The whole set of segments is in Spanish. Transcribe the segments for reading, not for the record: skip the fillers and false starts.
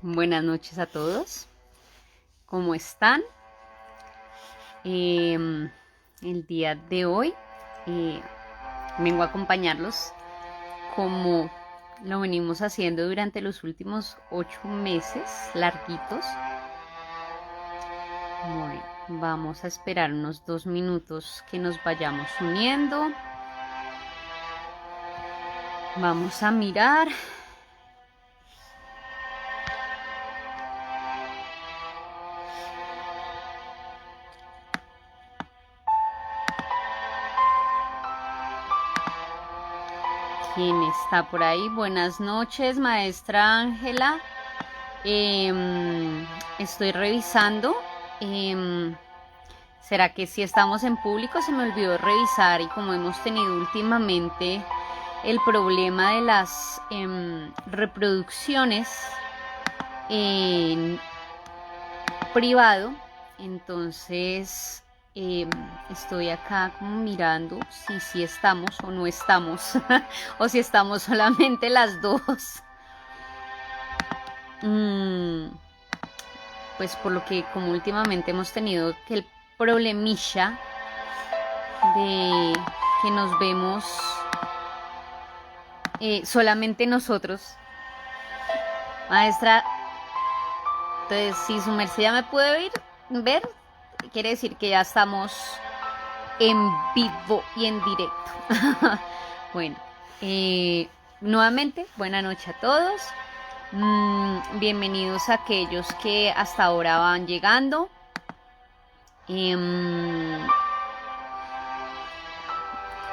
Buenas noches a todos. ¿Cómo están? El día de hoy eh, vengo a acompañarlos como lo venimos haciendo durante los últimos 8 meses larguitos. Bueno, vamos a esperar unos 2 minutos que nos vayamos uniendo. Vamos a mirar. ¿Quién está por ahí? Buenas noches, maestra Ángela. Estoy revisando. ¿Será que si estamos en público? Se me olvidó revisar, y como hemos tenido últimamente el problema de las reproducciones en privado, entonces estoy acá como mirando si estamos o no estamos o si estamos solamente las dos. Pues por lo que como últimamente hemos tenido que el problemilla de que nos vemos solamente nosotros, maestra. Entonces, si su merced ya me puede ver, quiere decir que ya estamos en vivo y en directo. Bueno, nuevamente, buena noche a todos. Bienvenidos a aquellos que hasta ahora van llegando.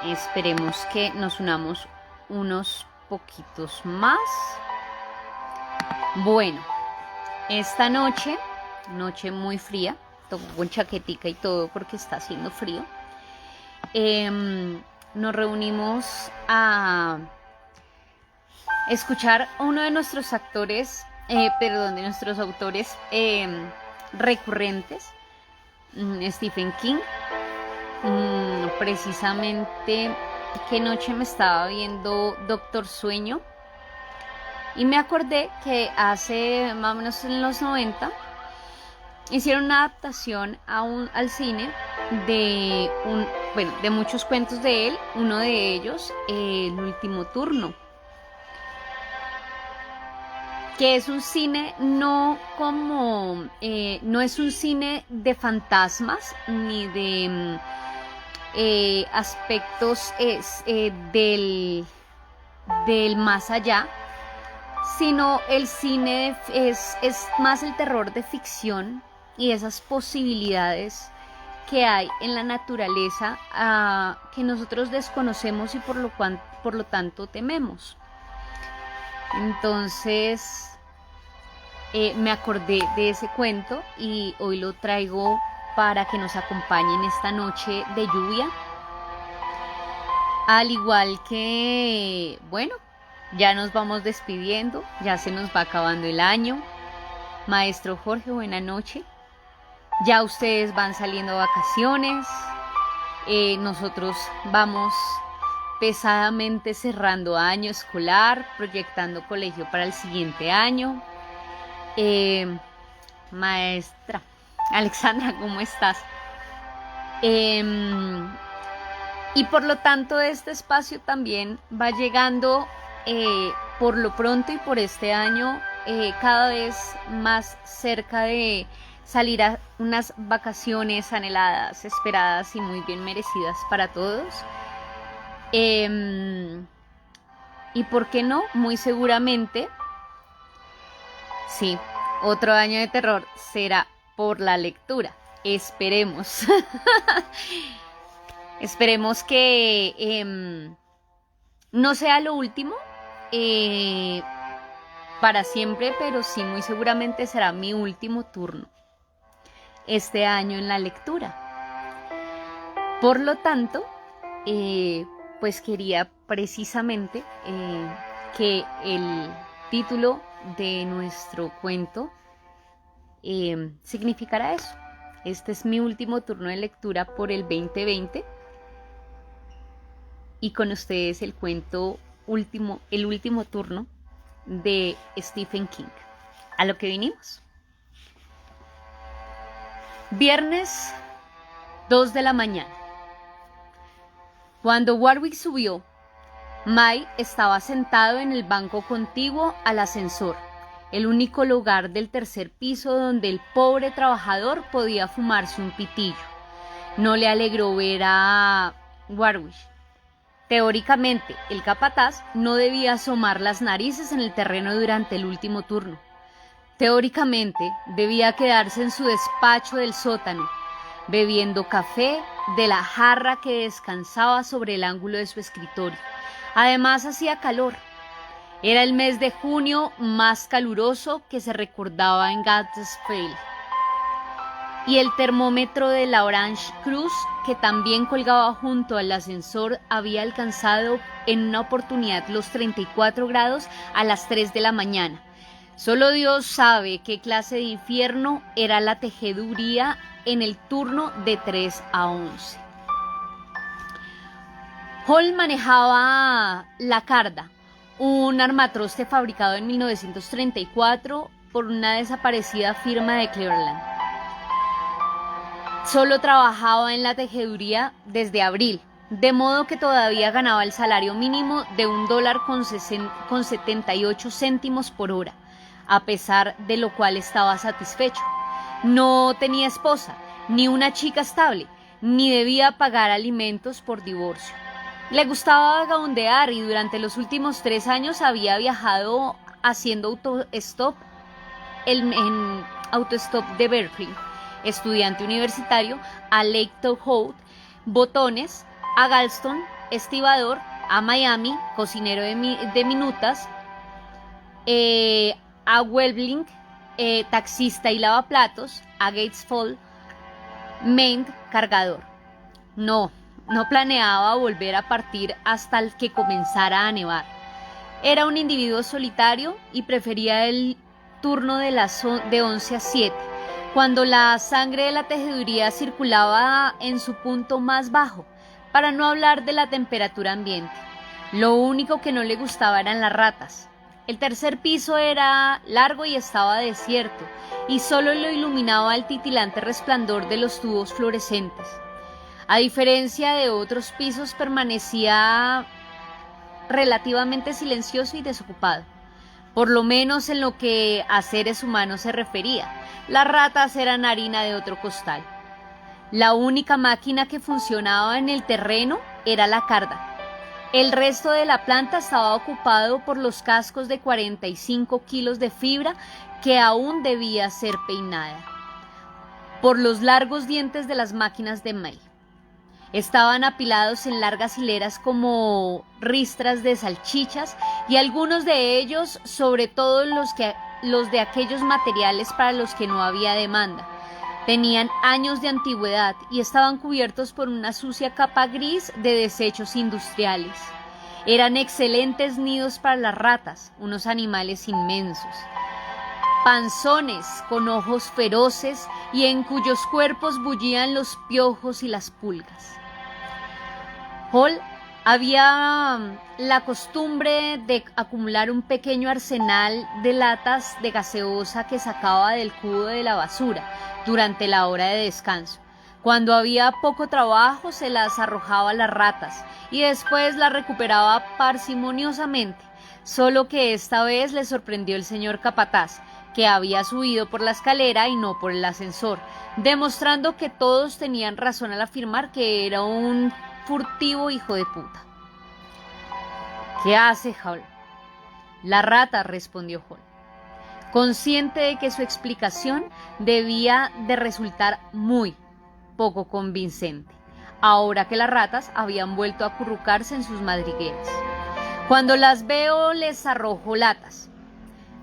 Esperemos que nos unamos unos poquitos más. Bueno, esta noche muy fría, tomo con chaquetica y todo porque está haciendo frío. Nos reunimos a escuchar a uno de nuestros actores, de nuestros autores recurrentes, Stephen King. Precisamente, qué noche me estaba viendo Doctor Sueño y me acordé que hace más o menos en los 90 hicieron una adaptación al cine de de muchos cuentos de él. Uno de ellos, El último turno, que es un cine no es un cine de fantasmas ni de aspectos del más allá, sino el cine es más el terror de ficción y esas posibilidades que hay en la naturaleza que nosotros desconocemos y por lo tanto tememos. Entonces me acordé de ese cuento y hoy lo traigo para que nos acompañen esta noche de lluvia. Al igual que, bueno, ya nos vamos despidiendo, ya se nos va acabando el año. Maestro Jorge, buena noche. Ya ustedes van saliendo a vacaciones. Nosotros vamos pesadamente cerrando año escolar, proyectando colegio para el siguiente año. Maestra Alexandra, ¿cómo estás? Y por lo tanto este espacio también va llegando por lo pronto y por este año cada vez más cerca de salir a unas vacaciones anheladas, esperadas y muy bien merecidas para todos. Y por qué no, muy seguramente, sí, otro año de terror será por la lectura. Esperemos. Esperemos que no sea lo último para siempre, pero sí muy seguramente será mi último turno este año en la lectura. Por lo tanto, pues quería precisamente que el título de nuestro cuento significara eso. Este es mi último turno de lectura por el 2020 y con ustedes el cuento El último turno de Stephen King. A lo que vinimos. Viernes 2 de la mañana. Cuando Warwick subió, May estaba sentado en el banco contiguo al ascensor, el único lugar del tercer piso donde el pobre trabajador podía fumarse un pitillo. No le alegró ver a Warwick. Teóricamente, el capataz no debía asomar las narices en el terreno durante el último turno. Teóricamente, debía quedarse en su despacho del sótano, bebiendo café de la jarra que descansaba sobre el ángulo de su escritorio. Además, hacía calor. Era el mes de junio más caluroso que se recordaba en Gatsfield. Y el termómetro de la Orange Cruz, que también colgaba junto al ascensor, había alcanzado en una oportunidad los 34 grados a las 3 de la mañana. Solo Dios sabe qué clase de infierno era la tejeduría en el turno de 3 a 11. Hall manejaba la Carda, un armatroste fabricado en 1934 por una desaparecida firma de Cleveland. Solo trabajaba en la tejeduría desde abril, de modo que todavía ganaba el salario mínimo de $1.78 por hora, a pesar de lo cual estaba satisfecho. No tenía esposa, ni una chica estable, ni debía pagar alimentos por divorcio. Le gustaba vagabundear y durante los últimos 3 años había viajado haciendo autostop en autostop de Berkeley, estudiante universitario, a Lake Tahoe, botones, a Galveston, estibador, a Miami, cocinero de minutas, a Welbling, taxista y lavaplatos, a Gates Falls, Maine, cargador. No planeaba volver a partir hasta el que comenzara a nevar. Era un individuo solitario y prefería el turno de 11 a 7, cuando la sangre de la tejeduría circulaba en su punto más bajo, para no hablar de la temperatura ambiente. Lo único que no le gustaba eran las ratas. El tercer piso era largo y estaba desierto, y solo lo iluminaba el titilante resplandor de los tubos fluorescentes. A diferencia de otros pisos, permanecía relativamente silencioso y desocupado, por lo menos en lo que a seres humanos se refería. Las ratas eran harina de otro costal. La única máquina que funcionaba en el terreno era la carda. El resto de la planta estaba ocupado por los cascos de 45 kilos de fibra que aún debía ser peinada, por los largos dientes de las máquinas de May. Estaban apilados en largas hileras como ristras de salchichas, y algunos de ellos, sobre todo los de aquellos materiales para los que no había demanda, tenían años de antigüedad y estaban cubiertos por una sucia capa gris de desechos industriales. Eran excelentes nidos para las ratas, unos animales inmensos, panzones con ojos feroces y en cuyos cuerpos bullían los piojos y las pulgas. Hall había la costumbre de acumular un pequeño arsenal de latas de gaseosa que sacaba del cubo de la basura durante la hora de descanso. Cuando había poco trabajo, se las arrojaba a las ratas y después las recuperaba parsimoniosamente, solo que esta vez le sorprendió el señor capataz, que había subido por la escalera y no por el ascensor, demostrando que todos tenían razón al afirmar que era un furtivo hijo de puta. ¿Qué hace, Hall? La rata, respondió Hall, consciente de que su explicación debía de resultar muy poco convincente, ahora que las ratas habían vuelto a acurrucarse en sus madrigueras. Cuando las veo, les arrojo latas.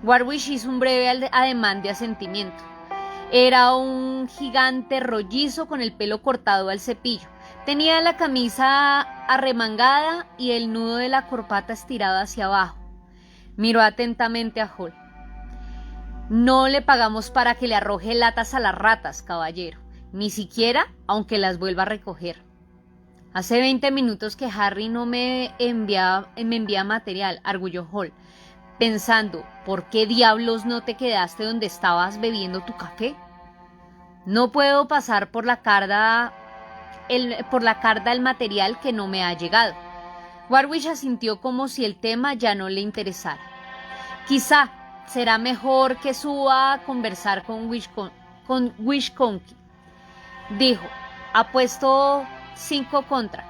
Warwick hizo un breve ademán de asentimiento. Era un gigante rollizo con el pelo cortado al cepillo. Tenía la camisa arremangada y el nudo de la corbata estirado hacia abajo. Miró atentamente a Hall. No le pagamos para que le arroje latas a las ratas, caballero, ni siquiera aunque las vuelva a recoger. Hace 20 minutos que Harry no me envía material, arguyó Hall, pensando, ¿por qué diablos no te quedaste donde estabas bebiendo tu café? No puedo pasar por la carga el material que no me ha llegado. Warwick asintió como si el tema ya no le interesara. Quizá será mejor que suba a conversar con Wisconsin, dijo. Apuesto 5 contra.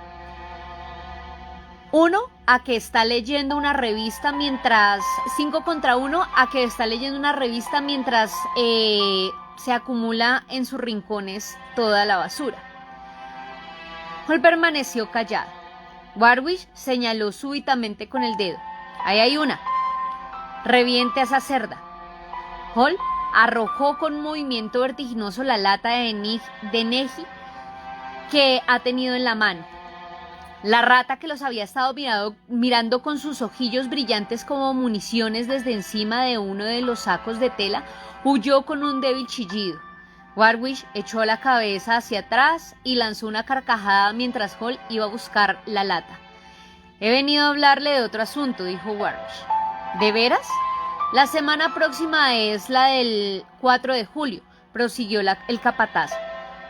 1 a que está leyendo una revista mientras... 5 contra 1 a que está leyendo una revista mientras se acumula en sus rincones toda la basura. Hall permaneció callado. Warwick señaló súbitamente con el dedo. Ahí hay una. Reviente a esa cerda. Hall arrojó con un movimiento vertiginoso la lata de Neji que ha tenido en la mano. La rata, que los había estado mirando con sus ojillos brillantes como municiones desde encima de uno de los sacos de tela, huyó con un débil chillido. Warwick echó la cabeza hacia atrás y lanzó una carcajada mientras Hall iba a buscar la lata. He venido a hablarle de otro asunto, dijo Warwick. ¿De veras? La semana próxima es la del 4 de julio, prosiguió el capataz.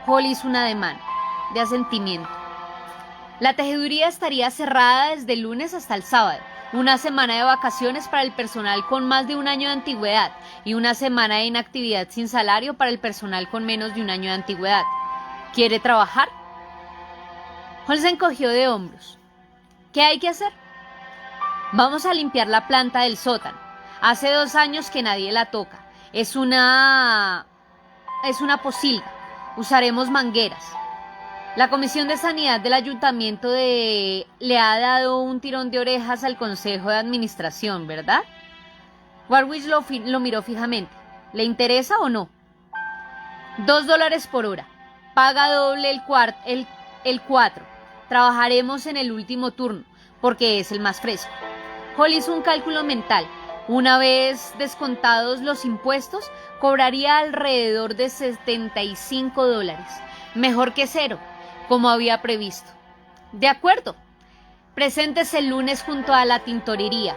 Hall hizo un ademán de asentimiento. La tejeduría estaría cerrada desde el lunes hasta el sábado, una semana de vacaciones para el personal con más de un año de antigüedad y una semana de inactividad sin salario para el personal con menos de un año de antigüedad. ¿Quiere trabajar? Hall se encogió de hombros. ¿Qué hay que hacer? Vamos a limpiar la planta del sótano. Hace 2 años que nadie la toca. Es una pocilga. Usaremos mangueras. La Comisión de Sanidad del Ayuntamiento le ha dado un tirón de orejas al Consejo de Administración, ¿verdad? Warwick lo miró fijamente. ¿Le interesa o no? $2 por hora. Paga doble el 4. Trabajaremos en el último turno, porque es el más fresco. Hall hizo un cálculo mental. Una vez descontados los impuestos, cobraría alrededor de $75. Mejor que 0. Como había previsto. De acuerdo. Preséntese el lunes junto a la tintorería.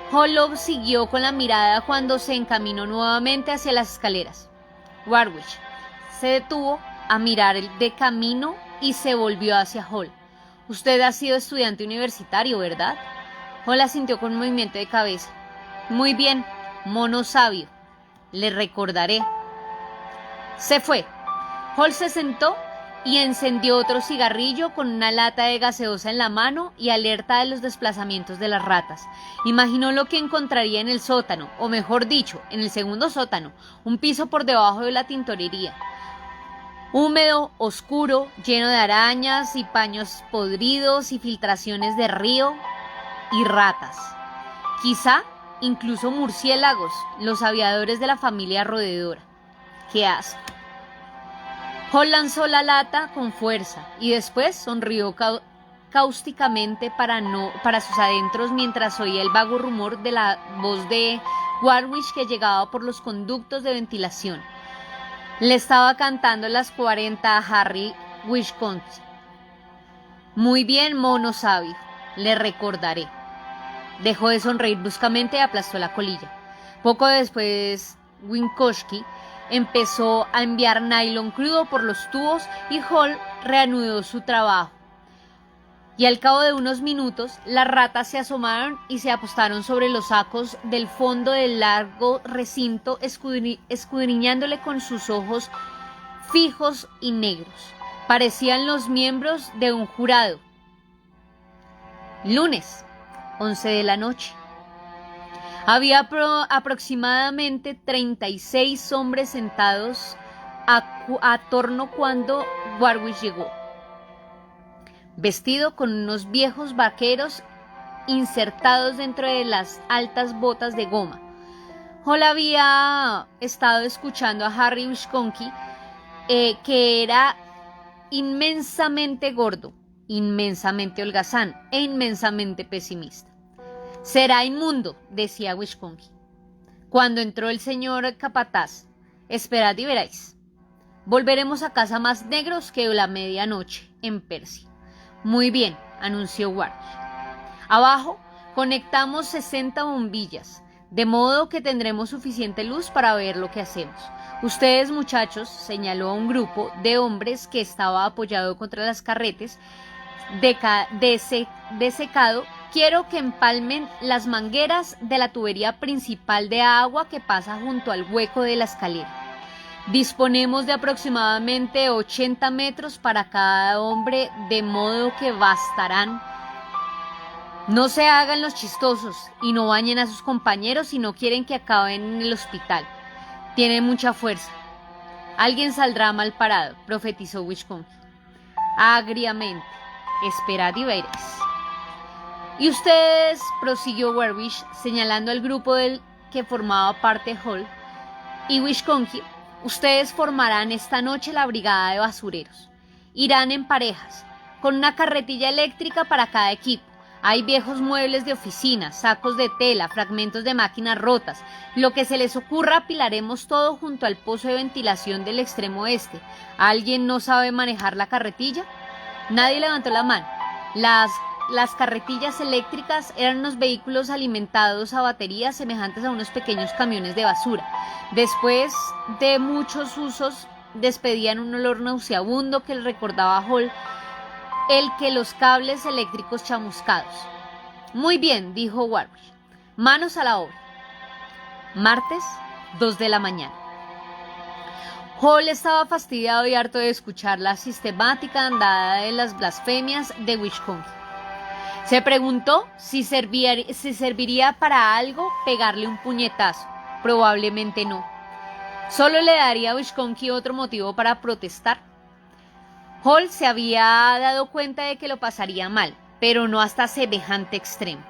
Hall siguió con la mirada cuando se encaminó nuevamente hacia las escaleras. Warwick se detuvo a mirar de camino y se volvió hacia Hall. Usted ha sido estudiante universitario, ¿verdad? Hall asintió con un movimiento de cabeza. Muy bien, mono sabio. Le recordaré. Se fue. Hall se sentó y encendió otro cigarrillo con una lata de gaseosa en la mano y alerta de los desplazamientos de las ratas. Imaginó lo que encontraría en el sótano, o mejor dicho, en el segundo sótano, un piso por debajo de la tintorería. Húmedo, oscuro, lleno de arañas y paños podridos y filtraciones de río y ratas. Quizá incluso murciélagos, los aviadores de la familia roedora. ¡Qué asco! Hall lanzó la lata con fuerza y después sonrió cáusticamente para sus adentros mientras oía el vago rumor de la voz de Warwick que llegaba por los conductos de ventilación. Le estaba cantando las 40 a Harry Wisconsin. Muy bien, mono sabio, le recordaré. Dejó de sonreír bruscamente y aplastó la colilla. Poco después, Winkowski empezó a enviar nylon crudo por los tubos y Hall reanudó su trabajo. Y al cabo de unos minutos, las ratas se asomaron y se apostaron sobre los sacos del fondo del largo recinto, escudriñándole con sus ojos fijos y negros. Parecían los miembros de un jurado. Lunes, 11 de la noche. Había aproximadamente 36 hombres sentados a torno cuando Warwick llegó, vestido con unos viejos vaqueros insertados dentro de las altas botas de goma. Hall había estado escuchando a Harry Wisconsin, que era inmensamente gordo, inmensamente holgazán e inmensamente pesimista. Será inmundo, decía Wisconsin. Cuando entró el señor capataz, esperad y veréis. Volveremos a casa más negros que la medianoche en Persia. Muy bien, anunció Warwick. Abajo conectamos 60 bombillas. de modo que tendremos suficiente luz para ver lo que hacemos. Ustedes, muchachos, señaló a un grupo de hombres que estaba apoyado contra las carretas de secado, quiero que empalmen las mangueras de la tubería principal de agua que pasa junto al hueco de la escalera. Disponemos de aproximadamente 80 metros para cada hombre, de modo que bastarán. No se hagan los chistosos y no bañen a sus compañeros si no quieren que acaben en el hospital. Tienen mucha fuerza. Alguien saldrá mal parado, profetizó Wisconsin agriamente. Esperad y veréis. Y ustedes, prosiguió Werwick, señalando al grupo del que formaba parte Hall y Wisconsin, ustedes formarán esta noche la brigada de basureros. Irán en parejas, con una carretilla eléctrica para cada equipo. Hay viejos muebles de oficina, sacos de tela, fragmentos de máquinas rotas. Lo que se les ocurra apilaremos todo junto al pozo de ventilación del extremo este. ¿Alguien no sabe manejar la carretilla? Nadie levantó la mano. Las carretillas eléctricas eran unos vehículos alimentados a baterías semejantes a unos pequeños camiones de basura. Después de muchos usos, despedían un olor nauseabundo que le recordaba a Hall el que los cables eléctricos chamuscados. Muy bien, dijo Warwick. Manos a la obra. Martes, 2 de la mañana. Hall estaba fastidiado y harto de escuchar la sistemática andada de las blasfemias de Wisconsin. Se preguntó si serviría para algo pegarle un puñetazo. Probablemente no. Solo le daría a Wisconsin otro motivo para protestar. Hall se había dado cuenta de que lo pasaría mal, pero no hasta semejante extremo.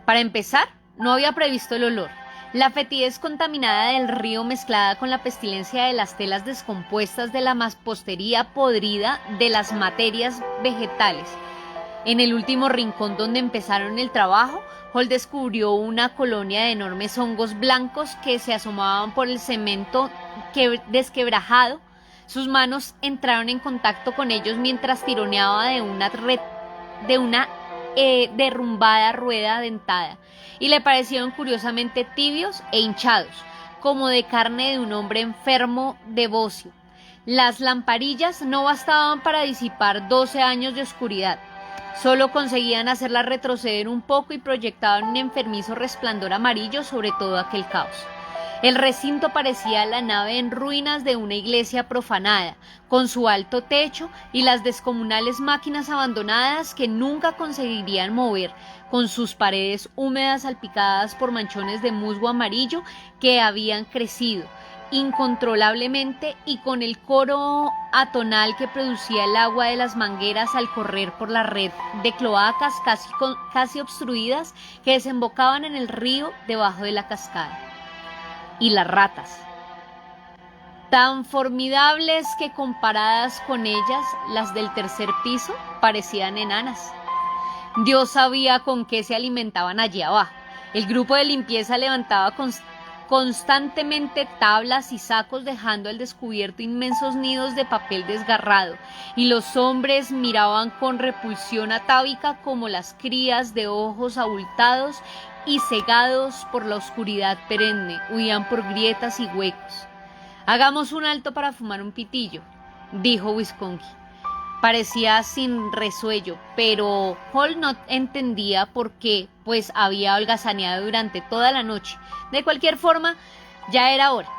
Para empezar, no había previsto el olor. La fetidez contaminada del río mezclada con la pestilencia de las telas descompuestas de la mampostería podrida de las materias vegetales. En el último rincón donde empezaron el trabajo, Hall descubrió una colonia de enormes hongos blancos que se asomaban por el cemento desquebrajado. Sus manos entraron en contacto con ellos mientras tironeaba de una derrumbada rueda dentada, y le parecieron curiosamente tibios e hinchados, como de carne de un hombre enfermo de bocio. Las lamparillas no bastaban para disipar 12 años de oscuridad. Solo conseguían hacerla retroceder un poco y proyectaban un enfermizo resplandor amarillo sobre todo aquel caos. El recinto parecía la nave en ruinas de una iglesia profanada, con su alto techo y las descomunales máquinas abandonadas que nunca conseguirían mover, con sus paredes húmedas salpicadas por manchones de musgo amarillo que habían crecido incontrolablemente y con el coro atonal que producía el agua de las mangueras al correr por la red de cloacas casi obstruidas que desembocaban en el río debajo de la cascada. Y las ratas, tan formidables que comparadas con ellas, las del tercer piso parecían enanas. Dios sabía con qué se alimentaban allí abajo. El grupo de limpieza levantaba constantemente tablas y sacos, dejando al descubierto inmensos nidos de papel desgarrado, y los hombres miraban con repulsión atávica como las crías de ojos abultados y cegados por la oscuridad perenne huían por grietas y huecos. «Hagamos un alto para fumar un pitillo», dijo Wisconsin. Parecía sin resuello, pero Hall no entendía por qué, pues había holgazaneado durante toda la noche. De cualquier forma, ya era hora,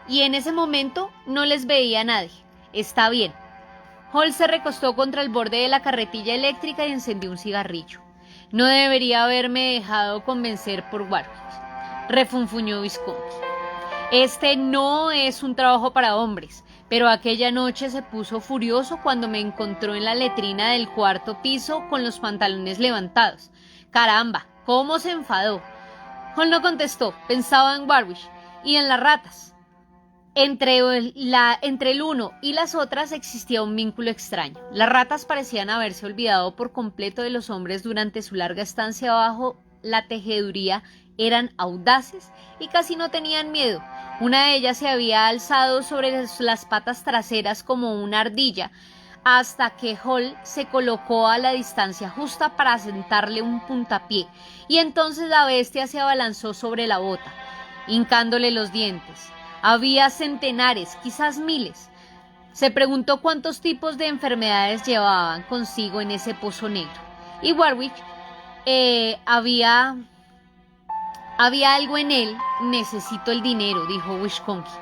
y en ese momento no les veía a nadie. «Está bien». Hall se recostó contra el borde de la carretilla eléctrica y encendió un cigarrillo. «No debería haberme dejado convencer por Warwick», refunfuñó Wisconsin. «Este no es un trabajo para hombres». Pero aquella noche se puso furioso cuando me encontró en la letrina del cuarto piso con los pantalones levantados. ¡Caramba! ¿Cómo se enfadó? Hall no contestó, pensaba en Warwick y en las ratas. Entre el uno y las otras existía un vínculo extraño. Las ratas parecían haberse olvidado por completo de los hombres durante su larga estancia bajo la tejeduría. Eran audaces y casi no tenían miedo. Una de ellas se había alzado sobre las patas traseras como una ardilla, hasta que Hall se colocó a la distancia justa para sentarle un puntapié, y entonces la bestia se abalanzó sobre la bota, hincándole los dientes. Había centenares, quizás miles. Se preguntó cuántos tipos de enfermedades llevaban consigo en ese pozo negro. Y Warwick, había algo en él. Necesito el dinero, dijo Wisconsin.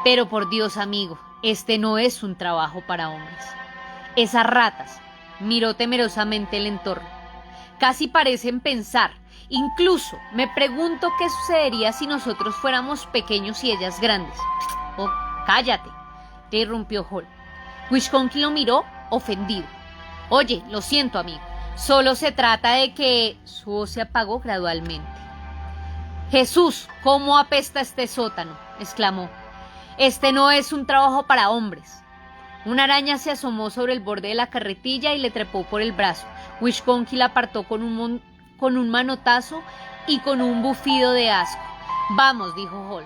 Pero por Dios, amigo, este no es un trabajo para hombres. Esas ratas, miró temerosamente el entorno, casi parecen pensar. Incluso me pregunto qué sucedería si nosotros fuéramos pequeños y ellas grandes. Oh, cállate, le irrumpió Hall. Wisconsin lo miró ofendido. Oye, lo siento, amigo. Solo se trata de que... Su voz se apagó gradualmente. Jesús, ¿cómo apesta este sótano?, exclamó. Este no es un trabajo para hombres. Una araña se asomó sobre el borde de la carretilla y le trepó por el brazo. Wisconsin la apartó con un manotazo y con un bufido de asco. Vamos, dijo Hall,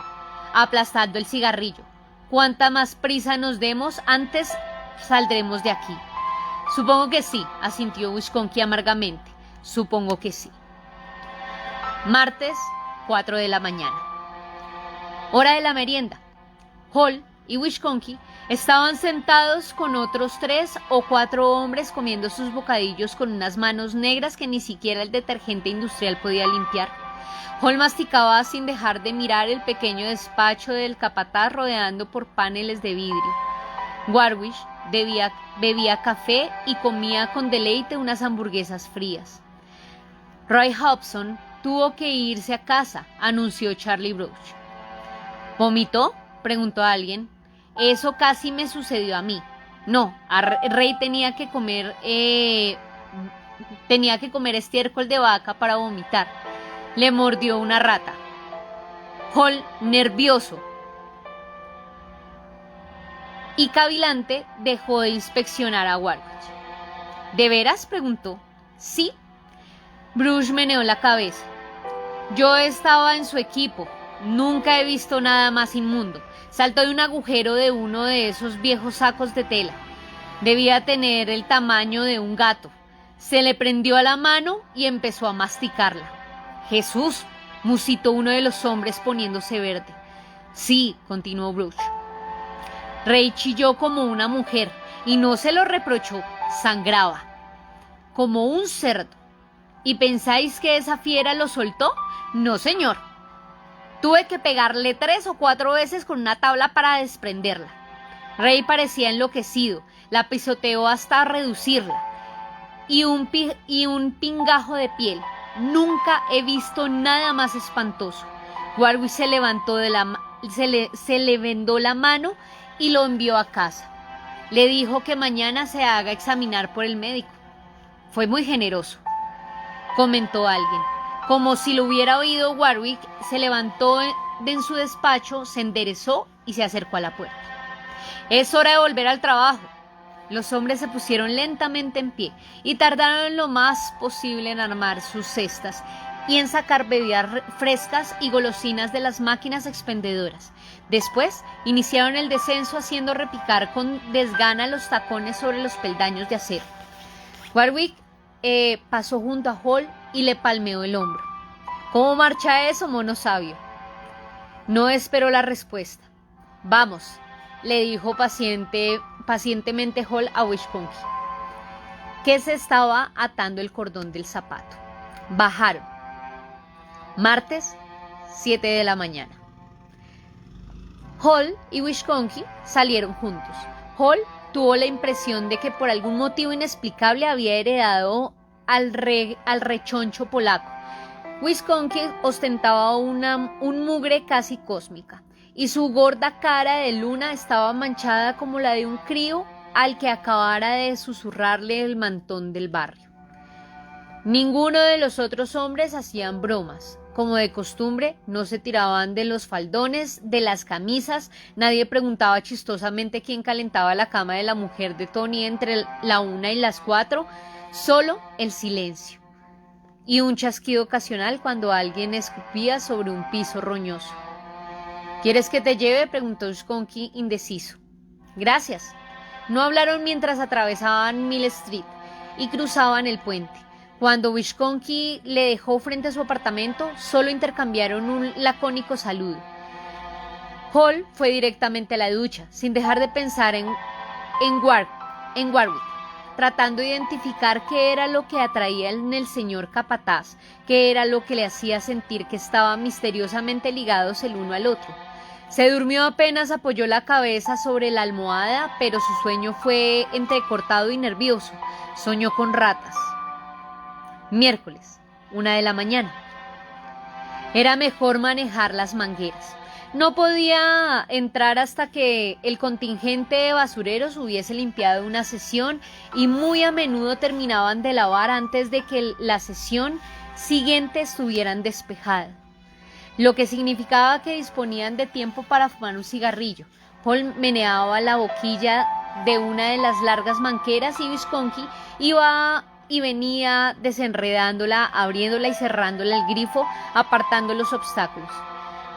aplastando el cigarrillo. Cuanta más prisa nos demos, antes saldremos de aquí. Supongo que sí, asintió Wisconsin amargamente. Supongo que sí. Martes, 4 de la mañana. Hora de la merienda. Hall y Wisconsin estaban sentados con otros 3 o 4 hombres comiendo sus bocadillos con unas manos negras que ni siquiera el detergente industrial podía limpiar. Hall masticaba sin dejar de mirar el pequeño despacho del capataz rodeado por paneles de vidrio. Warwick bebía café y comía con deleite unas hamburguesas frías. Roy Hobson tuvo que irse a casa, anunció Charlie Broch. ¿Vomitó?, preguntó alguien. Eso casi me sucedió a mí. No, Rey tenía que comer estiércol de vaca para vomitar. Le mordió una rata. Hall, nervioso y cavilante, dejó de inspeccionar a Warwick. ¿De veras?, preguntó. Sí. Bruce meneó la cabeza. Yo estaba en su equipo. Nunca he visto nada más inmundo. Saltó de un agujero de uno de esos viejos sacos de tela. Debía tener el tamaño de un gato. Se le prendió a la mano y empezó a masticarla. Jesús, musitó uno de los hombres poniéndose verde. Sí, continuó Bruce. Rey chilló como una mujer y no se lo reprochó. Sangraba como un cerdo. ¿Y pensáis que esa fiera lo soltó? No, señor. Tuve que pegarle 3 o 4 veces con una tabla para desprenderla. Rey parecía enloquecido. La pisoteó hasta reducirla. Y un pingajo de piel. Nunca he visto nada más espantoso. Warwick se levantó se le vendó la mano y lo envió a casa. Le dijo que mañana se haga examinar por el médico. Fue muy generoso, comentó alguien. Como si lo hubiera oído, Warwick se levantó en su despacho, se enderezó y se acercó a la puerta. Es hora de volver al trabajo. Los hombres se pusieron lentamente en pie y tardaron lo más posible en armar sus cestas y en sacar bebidas frescas y golosinas de las máquinas expendedoras. Después iniciaron el descenso haciendo repicar con desgana los tacones sobre los peldaños de acero. Warwick pasó junto a Hall y le palmeó el hombro. ¿Cómo marcha eso, mono sabio? No esperó la respuesta. Vamos, le dijo pacientemente Hall a Wisconsin, que se estaba atando el cordón del zapato. Bajaron. Martes, 7 de la mañana. Hall y Wisconsin salieron juntos. Hall tuvo la impresión de que por algún motivo inexplicable había heredado al rechoncho polaco. Wisconsin ostentaba un mugre casi cósmica, y su gorda cara de luna estaba manchada como la de un crío al que acabara de susurrarle el mantón del barrio. Ninguno de los otros hombres hacían bromas. Como de costumbre, no se tiraban de los faldones, de las camisas, nadie preguntaba chistosamente quién calentaba la cama de la mujer de Tony entre la 1 y las 4, solo el silencio y un chasquido ocasional cuando alguien escupía sobre un piso roñoso. ¿Quieres que te lleve?, preguntó Wisconsin indeciso. Gracias. No hablaron mientras atravesaban Mill Street y cruzaban el puente. Cuando Visconti le dejó frente a su apartamento, solo intercambiaron un lacónico saludo. Hall fue directamente a la ducha, sin dejar de pensar en Warwick, tratando de identificar qué era lo que atraía en el señor capataz, qué era lo que le hacía sentir que estaban misteriosamente ligados el uno al otro. Se durmió apenas apoyó la cabeza sobre la almohada, pero su sueño fue entrecortado y nervioso. Soñó con ratas. Miércoles, 1 de la mañana. Era mejor manejar las mangueras. No podía entrar hasta que el contingente de basureros hubiese limpiado una sesión y muy a menudo terminaban de lavar antes de que la sesión siguiente estuvieran despejada, lo que significaba que disponían de tiempo para fumar un cigarrillo. Paul meneaba la boquilla de una de las largas mangueras y Visconti iba y venía desenredándola, abriéndola y cerrándola el grifo, apartando los obstáculos.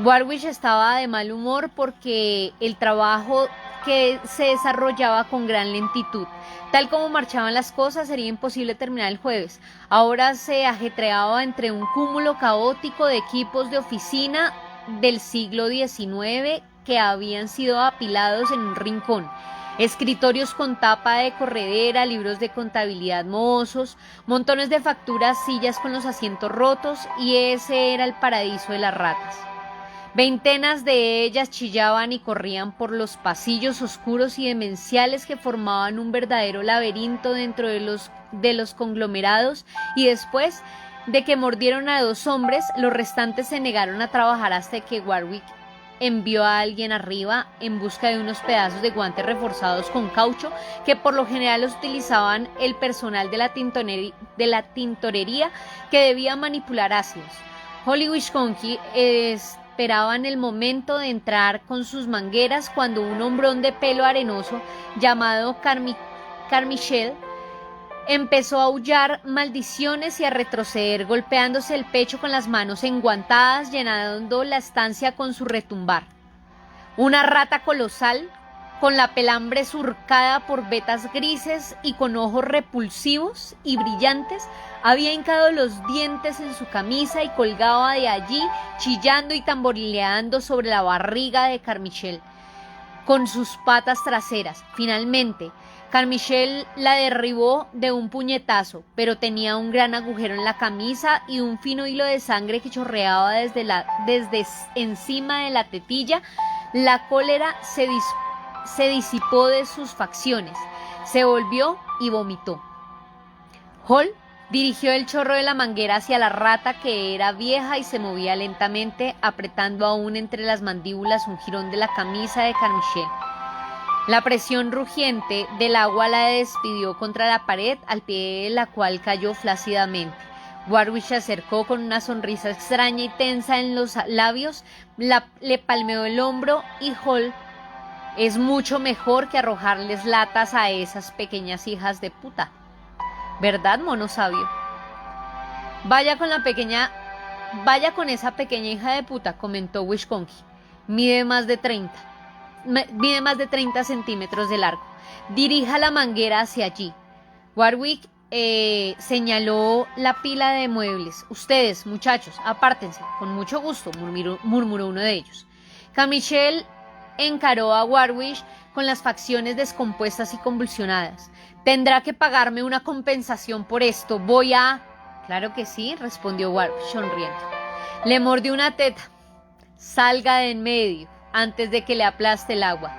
Warwick estaba de mal humor porque el trabajo que se desarrollaba con gran lentitud. Tal como marchaban las cosas, sería imposible terminar el jueves. Ahora se ajetreaba entre un cúmulo caótico de equipos de oficina del siglo XIX que habían sido apilados en un rincón. Escritorios con tapa de corredera, libros de contabilidad mohosos, montones de facturas, sillas con los asientos rotos, y ese era el paraíso de las ratas. Veintenas de ellas chillaban y corrían por los pasillos oscuros y demenciales que formaban un verdadero laberinto dentro de los conglomerados, y después de que mordieron a 2 hombres, los restantes se negaron a trabajar hasta que Warwick envió a alguien arriba en busca de unos pedazos de guantes reforzados con caucho que por lo general los utilizaban el personal de la tintorería que debía manipular ácidos. Holly Visconti esperaban el momento de entrar con sus mangueras cuando un hombrón de pelo arenoso llamado Carmichael empezó a aullar maldiciones y a retroceder, golpeándose el pecho con las manos enguantadas, llenando la estancia con su retumbar. Una rata colosal, con la pelambre surcada por vetas grises y con ojos repulsivos y brillantes, había hincado los dientes en su camisa y colgaba de allí, chillando y tamborileando sobre la barriga de Carmichael con sus patas traseras. Finalmente, Carmichael la derribó de un puñetazo, pero tenía un gran agujero en la camisa y un fino hilo de sangre que chorreaba desde encima de la tetilla. La cólera se disipó de sus facciones, se volvió y vomitó. Hall dirigió el chorro de la manguera hacia la rata, que era vieja y se movía lentamente, apretando aún entre las mandíbulas un jirón de la camisa de Carmichael. La presión rugiente del agua la despidió contra la pared, al pie de la cual cayó flácidamente. Warwick se acercó con una sonrisa extraña y tensa en los labios, le palmeó el hombro y Hall: es mucho mejor que arrojarles latas a esas pequeñas hijas de puta. ¿Verdad, mono sabio? Vaya con esa pequeña hija de puta, comentó Visconti. Mide más de 30 centímetros de largo. Dirija la manguera hacia allí. Warwick señaló la pila de muebles. Ustedes, muchachos, apártense. Con mucho gusto, murmuró uno de ellos. Carmichael encaró a Warwick con las facciones descompuestas y convulsionadas. Tendrá que pagarme una compensación por esto. Voy a... Claro que sí, respondió Warwick sonriendo. Le mordió una teta. Salga de en medio antes de que le aplaste el agua.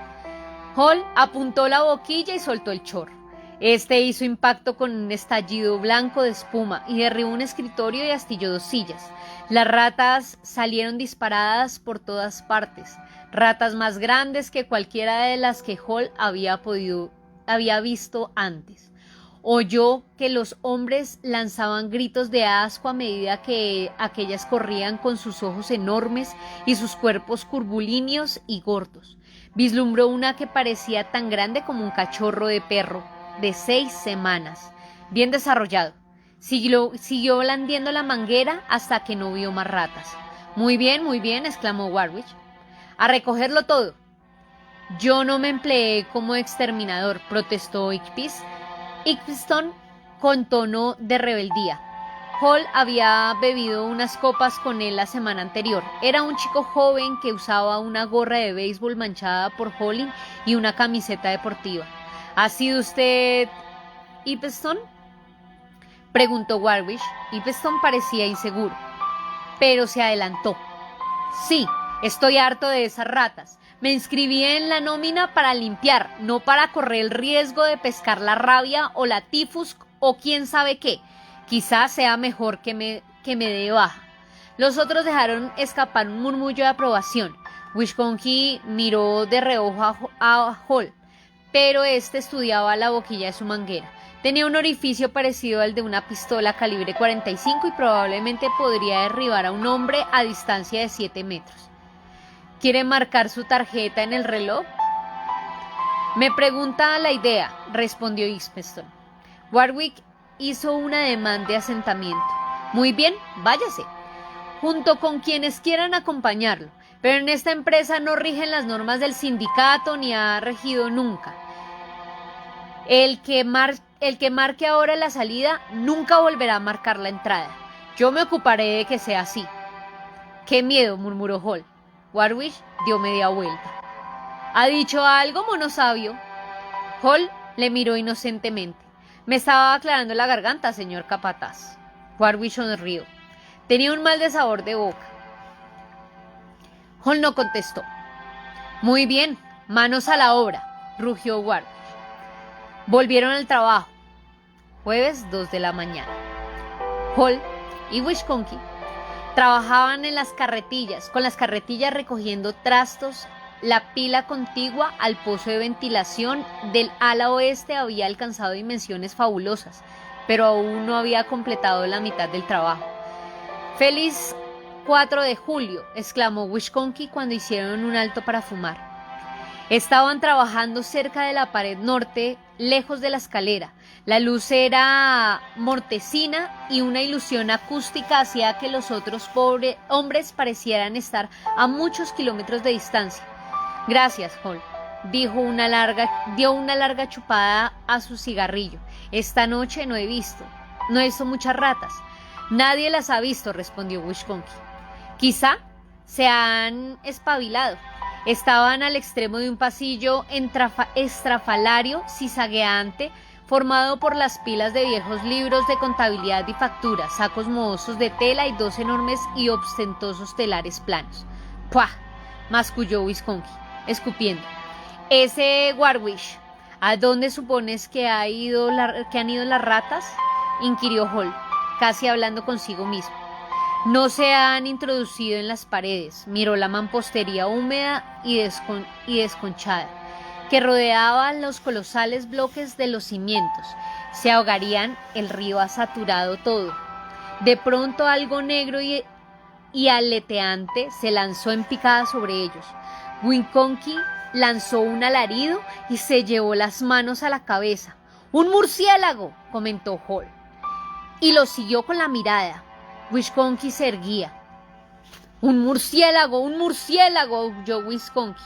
Hall apuntó la boquilla y soltó el chorro. Este hizo impacto con un estallido blanco de espuma y derribó un escritorio y astilló 2 sillas. Las ratas salieron disparadas por todas partes, ratas más grandes que cualquiera de las que Hall había visto antes. Oyó que los hombres lanzaban gritos de asco a medida que aquellas corrían con sus ojos enormes y sus cuerpos curvilíneos y gordos. Vislumbró una que parecía tan grande como un cachorro de perro de 6 semanas, bien desarrollado. Siguió blandiendo la manguera hasta que no vio más ratas. Muy bien, exclamó Warwick. A recogerlo todo. Yo no me empleé como exterminador, protestó Icpiston con tono de rebeldía. Hall había bebido unas copas con él la semana anterior. Era un chico joven que usaba una gorra de béisbol manchada por Holling y una camiseta deportiva. ¿Ha sido usted Ipston?, preguntó Warwick. Ipston parecía inseguro, pero se adelantó. Sí, estoy harto de esas ratas. Me inscribí en la nómina para limpiar, no para correr el riesgo de pescar la rabia o la tifus o quién sabe qué. Quizás sea mejor que me dé baja. Los otros dejaron escapar un murmullo de aprobación. Wisconsin miró de reojo a Hall, pero este estudiaba la boquilla de su manguera. Tenía un orificio parecido al de una pistola calibre 45 y probablemente podría derribar a un hombre a distancia de 7 metros. ¿Quiere marcar su tarjeta en el reloj? Me pregunta la idea, respondió Ipston. Warwick hizo un ademán de asentimiento. Muy bien, váyase, junto con quienes quieran acompañarlo, pero en esta empresa no rigen las normas del sindicato ni ha regido nunca. El que marque ahora la salida nunca volverá a marcar la entrada. Yo me ocuparé de que sea así. ¡Qué miedo!, murmuró Hall. Warwick dio media vuelta. ¿Ha dicho algo, mono sabio? Hall le miró inocentemente. Me estaba aclarando la garganta, señor capataz. Warwick sonrió. Tenía un mal de sabor de boca. Hall no contestó. Muy bien, manos a la obra, rugió Warwick. Volvieron al trabajo. Jueves 2 de la mañana. Hall y Wisconsin trabajaban en las carretillas, con las carretillas recogiendo trastos. La pila contigua al pozo de ventilación del ala oeste había alcanzado dimensiones fabulosas, pero aún no había completado la mitad del trabajo. ¡Feliz 4 de julio! Exclamó Wisconsin cuando hicieron un alto para fumar. Estaban trabajando cerca de la pared norte, lejos de la escalera. La luz era mortecina y una ilusión acústica hacía que los otros hombres parecieran estar a muchos kilómetros de distancia. Gracias, Hall, dio una larga chupada a su cigarrillo. Esta noche no he visto muchas ratas. Nadie las ha visto, respondió Wisconsin. Quizá se han espabilado. Estaban al extremo de un pasillo estrafalario zizagueante formado por las pilas de viejos libros de contabilidad y facturas, sacos mohosos de tela y 2 enormes y ostentosos telares planos. ¡Puah!, masculló Wisconsin, escupiendo. Ese Warwick, ¿a dónde supones que han ido las ratas?, inquirió Hall, casi hablando consigo mismo. No se han introducido en las paredes. Miró la mampostería húmeda y desconchada que rodeaba los colosales bloques de los cimientos. Se ahogarían, el río ha saturado todo. De pronto algo negro y aleteante se lanzó en picada sobre ellos. Wisconsin lanzó un alarido y se llevó las manos a la cabeza. ¡Un murciélago!, comentó Hall, y lo siguió con la mirada. Wisconsin se erguía. ¡Un murciélago! ¡Un murciélago!, aulló Wisconsin.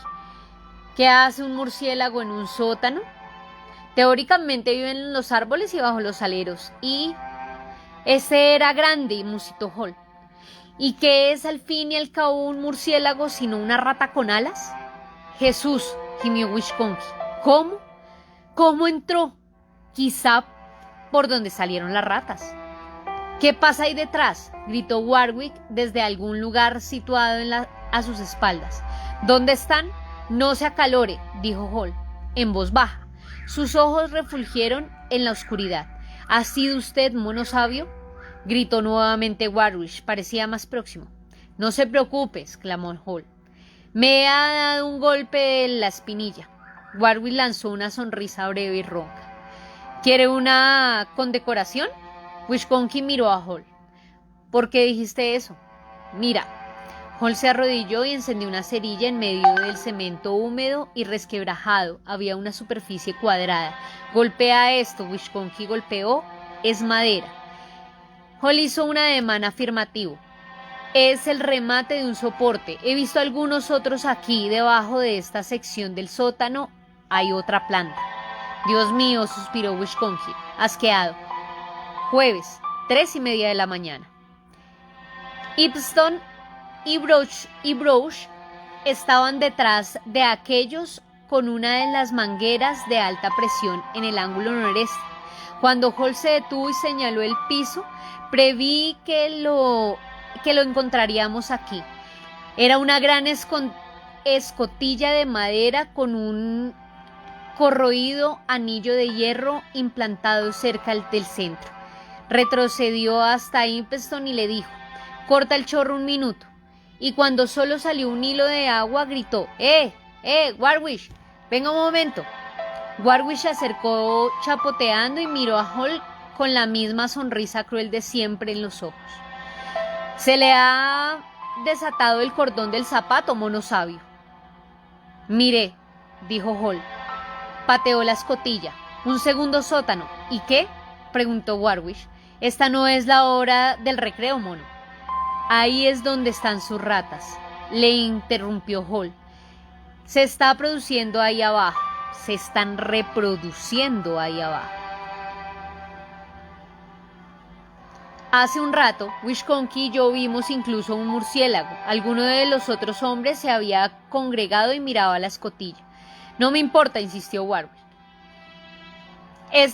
¿Qué hace un murciélago en un sótano? Teóricamente viven en los árboles y bajo los aleros. Y ese era grande, musitó Hall. ¿Y qué es al fin y al cabo un murciélago sino una rata con alas? Jesús, gimió Wisconsin. ¿Cómo? ¿Cómo entró? Quizá por donde salieron las ratas. ¿Qué pasa ahí detrás?, gritó Warwick desde algún lugar situado a sus espaldas. ¿Dónde están? No se acalore, dijo Hall, en voz baja. Sus ojos refulgieron en la oscuridad. ¿Ha sido usted mono sabio?, gritó nuevamente Warwick, parecía más próximo. No se preocupe, exclamó Hall. Me ha dado un golpe en la espinilla. Warwick lanzó una sonrisa breve y ronca. ¿Quiere una condecoración? Wisconsin miró a Hall. ¿Por qué dijiste eso? Mira. Hall se arrodilló y encendió una cerilla en medio del cemento húmedo y resquebrajado. Había una superficie cuadrada. Golpea esto, Wisconsin golpeó. Es madera. Hall hizo un ademán afirmativo. Es el remate de un soporte. He visto algunos otros aquí. Debajo de esta sección del sótano hay otra planta. Dios mío, suspiró Wisconsin, asqueado. Jueves, 3:30 de la mañana. Ipston y Broch estaban detrás de aquellos con una de las mangueras de alta presión en el ángulo noreste. Cuando Hall se detuvo y señaló el piso, preví que lo encontraríamos aquí. Era una gran escotilla de madera con un corroído anillo de hierro implantado cerca del centro. Retrocedió hasta Ipston y le dijo: corta el chorro un minuto. Y cuando solo salió un hilo de agua, gritó: Warwick, venga un momento. Warwick se acercó chapoteando y miró a Hall con la misma sonrisa cruel de siempre en los ojos. Se le ha desatado el cordón del zapato, mono sabio. Mire, dijo Hall. Pateó la escotilla. Un segundo sótano. ¿Y qué? Preguntó Warwick. Esta no es la hora del recreo, mono. Ahí es donde están sus ratas, le interrumpió Hall. Se está produciendo ahí abajo. Se están reproduciendo ahí abajo. Hace un rato, Wisconsin y yo vimos incluso un murciélago. Alguno de los otros hombres se había congregado y miraba la escotilla. No me importa, insistió Warwick. El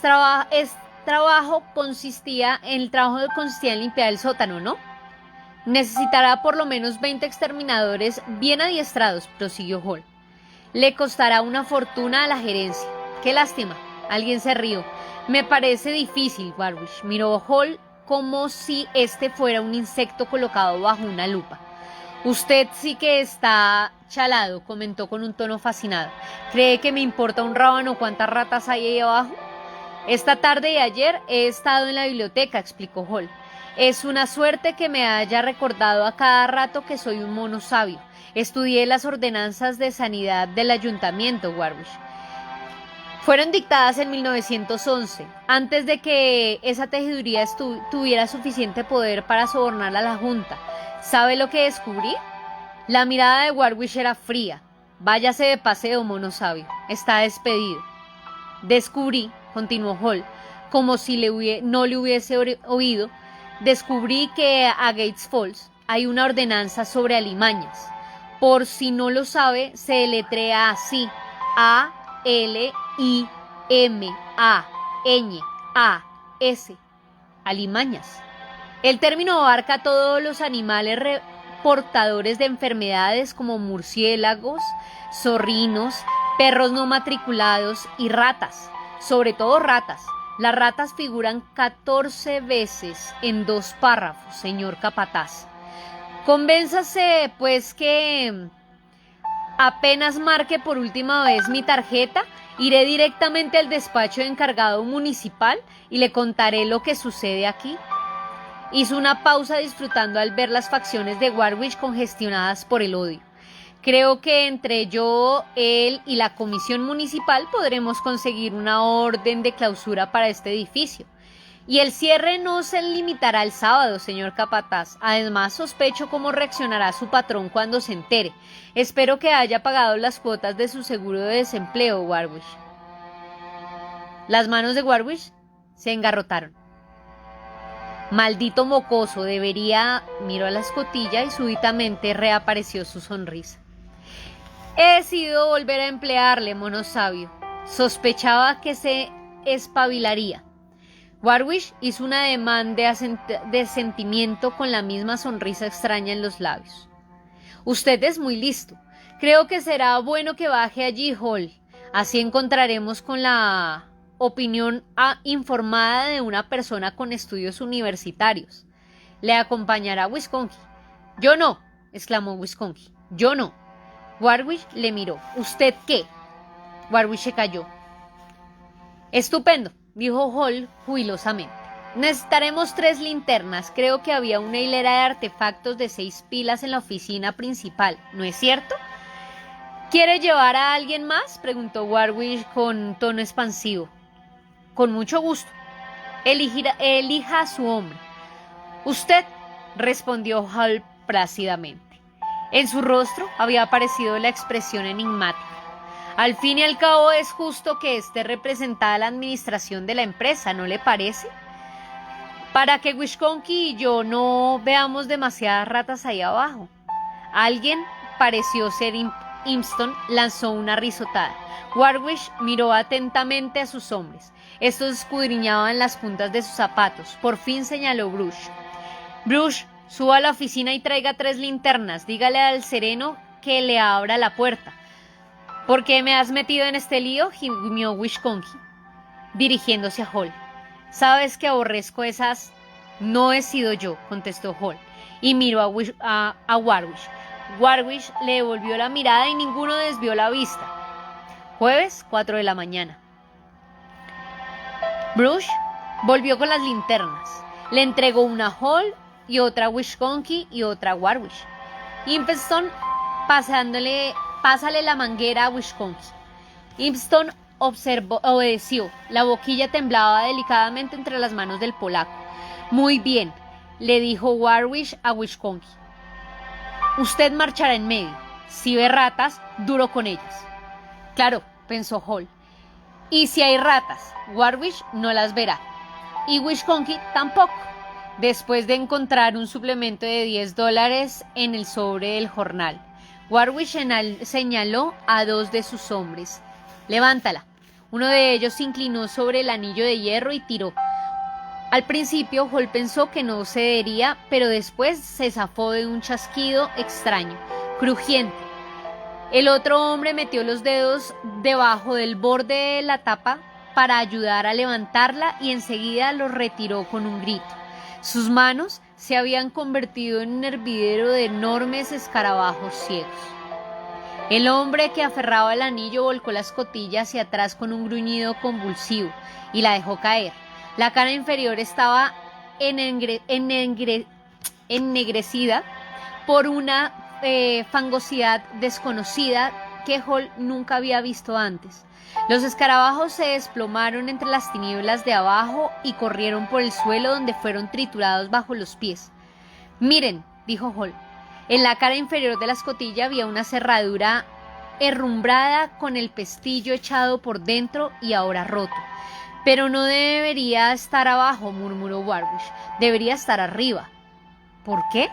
trabajo consistía en limpiar el sótano, ¿no? Necesitará por lo menos 20 exterminadores bien adiestrados, prosiguió Hall. Le costará una fortuna a la gerencia. Qué lástima. Alguien se rió. Me parece difícil, Warwick. Miró Hall como si este fuera un insecto colocado bajo una lupa. Usted sí que está chalado, comentó con un tono fascinado. ¿Cree que me importa un rábano cuántas ratas hay ahí abajo? Esta tarde y ayer he estado en la biblioteca, explicó Hall. Es una suerte que me haya recordado a cada rato que soy un mono sabio. Estudié las ordenanzas de sanidad del ayuntamiento, Warwick. Fueron dictadas en 1911, antes de que esa tejeduría tuviera suficiente poder para sobornar a la Junta. ¿Sabe lo que descubrí? La mirada de Warwick era fría. Váyase de paseo, mono sabio. Está despedido. Descubrí, continuó Hall, como si no le hubiese oído, descubrí que a Gates Falls hay una ordenanza sobre alimañas. Por si no lo sabe, se deletrea así: A-L-I-M-A-Ñ-A-S. Alimañas. El término abarca a todos los animales portadores de enfermedades como murciélagos, zorrinos, perros no matriculados y ratas, sobre todo ratas. Las ratas figuran 14 veces en 2 párrafos, señor capataz. Convénzase, pues, que apenas marque por última vez mi tarjeta, iré directamente al despacho de encargado municipal y le contaré lo que sucede aquí. Hizo una pausa disfrutando al ver las facciones de Warwick congestionadas por el odio. Creo que entre yo, él y la comisión municipal podremos conseguir una orden de clausura para este edificio. Y el cierre no se limitará al sábado, señor capataz. Además, sospecho cómo reaccionará su patrón cuando se entere. Espero que haya pagado las cuotas de su seguro de desempleo, Warwick. Las manos de Warwick se engarrotaron. Maldito mocoso, miró a la escotilla y súbitamente reapareció su sonrisa. He decidido volver a emplearle, mono sabio. Sospechaba que se espabilaría. Warwick hizo un ademán de asentimiento con la misma sonrisa extraña en los labios. Usted es muy listo. Creo que será bueno que baje allí, Hall. Así encontraremos con la opinión informada de una persona con estudios universitarios. Le acompañará Wisconsin. Yo no, exclamó Wisconsin. Yo no. Warwick le miró. ¿Usted qué? Warwick se calló. Estupendo, dijo Hall jubilosamente. Necesitaremos 3 linternas. Creo que había una hilera de artefactos de 6 pilas en la oficina principal, ¿no es cierto? ¿Quiere llevar a alguien más?, preguntó Warwick con tono expansivo. Con mucho gusto. Elija a su hombre. Usted, respondió Hall plácidamente. En su rostro había aparecido la expresión enigmática. Al fin y al cabo es justo que esté representada la administración de la empresa, ¿no le parece? Para que Wisconki y yo no veamos demasiadas ratas ahí abajo. Alguien, pareció ser Imston, lanzó una risotada. Warwick miró atentamente a sus hombres. Estos escudriñaban las puntas de sus zapatos. Por fin señaló Bruce. Bruce, suba a la oficina y traiga 3 linternas. Dígale al sereno que le abra la puerta. ¿Por qué me has metido en este lío?, gimió Wisconki, dirigiéndose a Hall. Sabes que aborrezco esas... No he sido yo, contestó Hall, y miró a Warwick. Warwick le devolvió la mirada y ninguno desvió la vista. Jueves, 4 de la mañana. Bruce volvió con las linternas. Le entregó una a Hall y otra a Wisconki y otra a Warwick. Impston pásale la manguera a Wisconki. Impston obedeció. La boquilla temblaba delicadamente entre las manos del polaco. Muy bien, le dijo Warwick a Wisconki. Usted marchará en medio. Si ve ratas, duro con ellas. Claro, pensó Hall. Y si hay ratas, Warwick no las verá. Y Wisconki tampoco. Después de encontrar un suplemento de $10 en el sobre del jornal, Warwick señaló a 2 de sus hombres. Levántala. Uno de ellos se inclinó sobre el anillo de hierro y tiró. Al principio Hall pensó que no cedería, pero después se zafó de un chasquido extraño, crujiente. El otro hombre metió los dedos debajo del borde de la tapa para ayudar a levantarla y enseguida los retiró con un grito. Sus manos se habían convertido en un hervidero de enormes escarabajos ciegos. El hombre que aferraba el anillo volcó la escotilla hacia atrás con un gruñido convulsivo y la dejó caer. La cara inferior estaba ennegrecida por una fangosidad desconocida que Hall nunca había visto antes. Los escarabajos se desplomaron entre las tinieblas de abajo y corrieron por el suelo, donde fueron triturados bajo los pies. Miren, dijo Hall. En la cara inferior de la escotilla había una cerradura herrumbrada con el pestillo echado por dentro y ahora roto. Pero no debería estar abajo, murmuró Warwick. Debería estar arriba. ¿Por qué?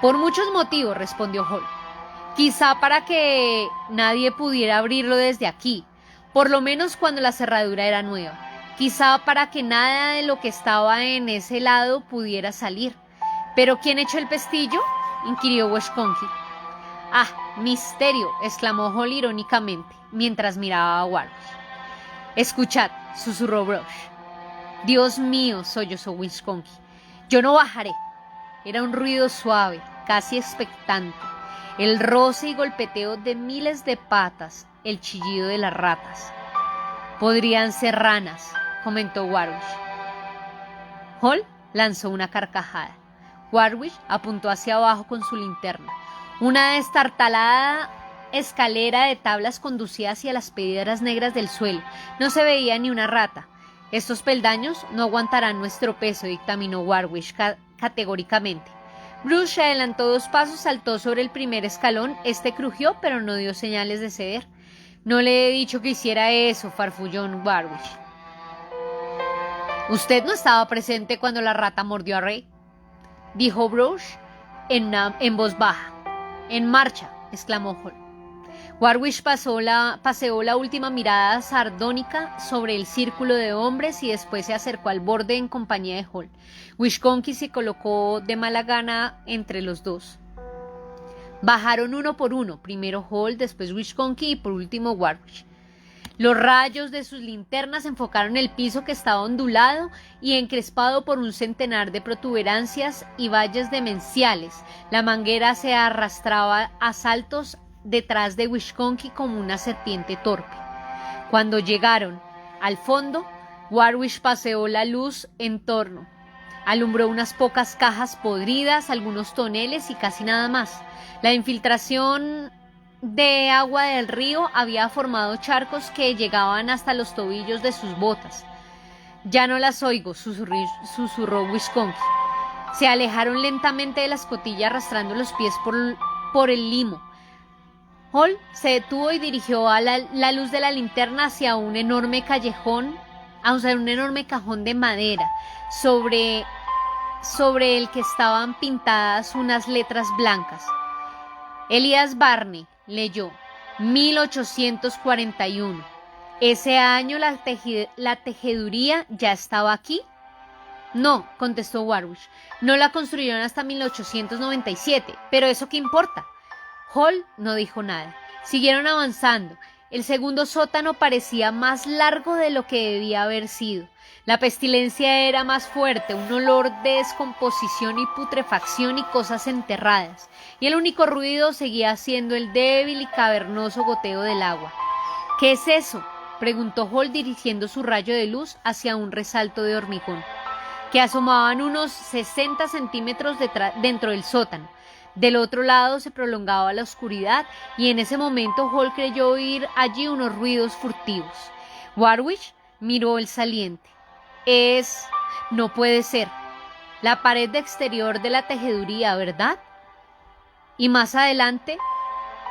Por muchos motivos, respondió Hall. Quizá para que nadie pudiera abrirlo desde aquí, por lo menos cuando la cerradura era nueva. Quizá para que nada de lo que estaba en ese lado pudiera salir. ¿Pero quién echó el pestillo?, inquirió Wisconki. ¡Ah, misterio!, exclamó Hall irónicamente, mientras miraba a Warwick. Escuchad, susurró Bruce. Dios mío, sollozó Wisconki. Yo no bajaré. Era un ruido suave, casi expectante. El roce y golpeteo de miles de patas, el chillido de las ratas. Podrían ser ranas, comentó Warwick. Hall lanzó una carcajada. Warwick apuntó hacia abajo con su linterna. Una destartalada escalera de tablas conducía hacia las piedras negras del suelo. No se veía ni una rata. Estos peldaños no aguantarán nuestro peso, dictaminó Warwick categóricamente. Bruce se adelantó 2 pasos, saltó sobre el primer escalón. Este crujió, pero no dio señales de ceder. No le he dicho que hiciera eso, farfulló Warwick. ¿Usted no estaba presente cuando la rata mordió a Ray?, dijo Bruce en voz baja. En marcha, exclamó Hall. Warwick paseó la última mirada sardónica sobre el círculo de hombres y después se acercó al borde en compañía de Hall. Wisconki se colocó de mala gana entre los dos. Bajaron uno por uno, primero Hall, después Wisconki y por último Warwick. Los rayos de sus linternas enfocaron el piso que estaba ondulado y encrespado por un centenar de protuberancias y valles demenciales. La manguera se arrastraba a saltos detrás de Wisconki como una serpiente torpe. Cuando llegaron al fondo, Warwick paseó la luz en torno. Alumbró unas pocas cajas podridas, algunos toneles y casi nada más. La infiltración de agua del río había formado charcos que llegaban hasta los tobillos de sus botas. Ya no las oigo, susurró Wisconki. Se alejaron lentamente de la escotilla arrastrando los pies por el limo. Hall se detuvo y dirigió a la luz de la linterna hacia un enorme callejón, hacia un enorme cajón de madera, sobre el que estaban pintadas unas letras blancas. Elías Barney leyó 1841. ¿Ese año la tejeduría ya estaba aquí? No, contestó Warwick. No la construyeron hasta 1897, pero ¿eso qué importa? Hall no dijo nada. Siguieron avanzando. El segundo sótano parecía más largo de lo que debía haber sido. La pestilencia era más fuerte, un olor de descomposición y putrefacción y cosas enterradas, y el único ruido seguía siendo el débil y cavernoso goteo del agua. ¿Qué es eso?, preguntó Hall dirigiendo su rayo de luz hacia un resalto de hormigón, que asomaban unos 60 centímetros dentro del sótano. Del otro lado se prolongaba la oscuridad y en ese momento Hall creyó oír allí unos ruidos furtivos. Warwick miró el saliente. No puede ser. La pared de exterior de la tejeduría, ¿verdad? Y más adelante,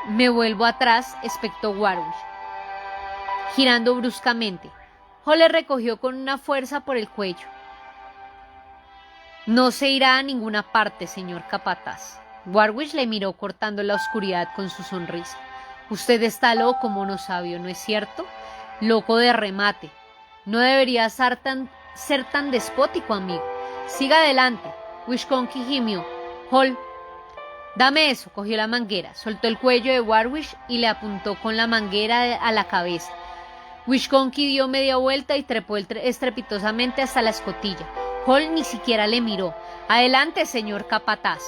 me vuelvo atrás, espectó Warwick, girando bruscamente. Hall le recogió con una fuerza por el cuello. No se irá a ninguna parte, señor capataz. Warwick le miró cortando la oscuridad con su sonrisa. Usted está loco, mono sabio, ¿no es cierto? Loco de remate. No debería ser tan despótico, amigo. Siga adelante. Wisconsin gimió. Hall, dame eso. Cogió la manguera, soltó el cuello de Warwick y le apuntó con la manguera a la cabeza. Wisconsin dio media vuelta y trepó estrepitosamente hasta la escotilla. Hall ni siquiera le miró. Adelante, señor capataz.